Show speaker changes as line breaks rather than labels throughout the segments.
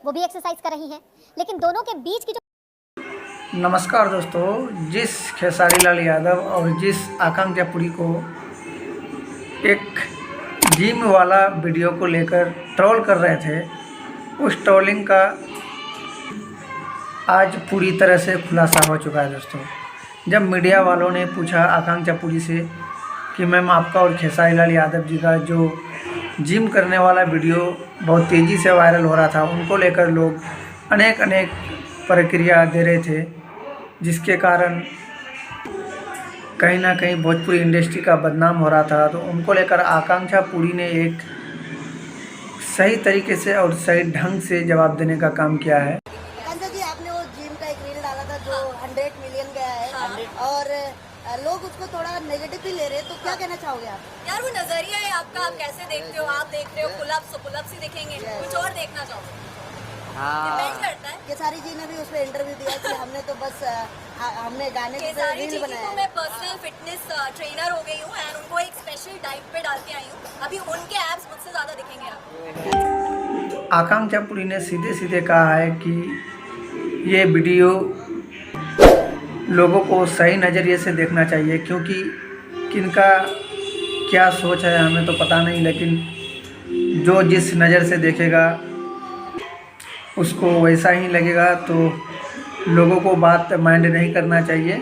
वो भी एक्सरसाइज कर रही हैं, लेकिन दोनों के बीच की जो
नमस्कार दोस्तों, जिस खेसारी लाल यादव और जिस आकांक्षा पुरी को एक जिम वाला वीडियो को लेकर ट्रोल कर रहे थे, उस ट्रोलिंग का आज पूरी तरह से खुलासा हो चुका है दोस्तों। जब मीडिया वालों ने पूछा आकांक्षा पुरी से कि मैम आपका और खेसारी लाल यादव जी का जो जिम करने वाला वीडियो बहुत तेज़ी से वायरल हो रहा था, उनको लेकर लोग अनेक प्रक्रिया दे रहे थे, जिसके कारण कहीं ना कहीं भोजपुरी इंडस्ट्री का बदनाम हो रहा था। तो उनको लेकर आकांक्षा पुरी ने एक सही तरीके से और सही ढंग से जवाब देने का काम किया है।
आकांक्षा जी, आपने वो जिम का एक रील डाला था जो 100 मिलियन गया है। और लोग उसको थोड़ा नेगेटिव भी ले रहे हैं, तो क्या कहना चाहोगे आप?
यार वो नजरिया है आपका, आप कैसे देखते हो। आप देख रहे हो पुलअप्स ही दिखेंगे, कुछ और देखना चाहोगे? डिपेंड करता है।
केसारी जी ने भी उसमें इंटरव्यू दिया कि हमने तो बस हमने गाने पे
केसारी जी
रील
की
बनाया
तो मैं पर्सनल फिटनेस ट्रेनर हो गई हूँ एंड उनको एक स्पेशल डाइट पे डाल के आई हूँ। अभी उनके एब्स मुझसे ज्यादा दिखेंगे आपको।
आकांक्षा पुरी ने सीधे कहा है कि ये वीडियो लोगों को सही नज़रिए से देखना चाहिए, क्योंकि किनका क्या सोच है हमें तो पता नहीं, लेकिन जो जिस नज़र से देखेगा उसको वैसा ही लगेगा। तो लोगों को बात माइंड नहीं करना चाहिए।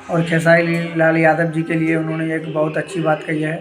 और खेसारी लाल यादव जी के लिए उन्होंने एक बहुत अच्छी बात कही है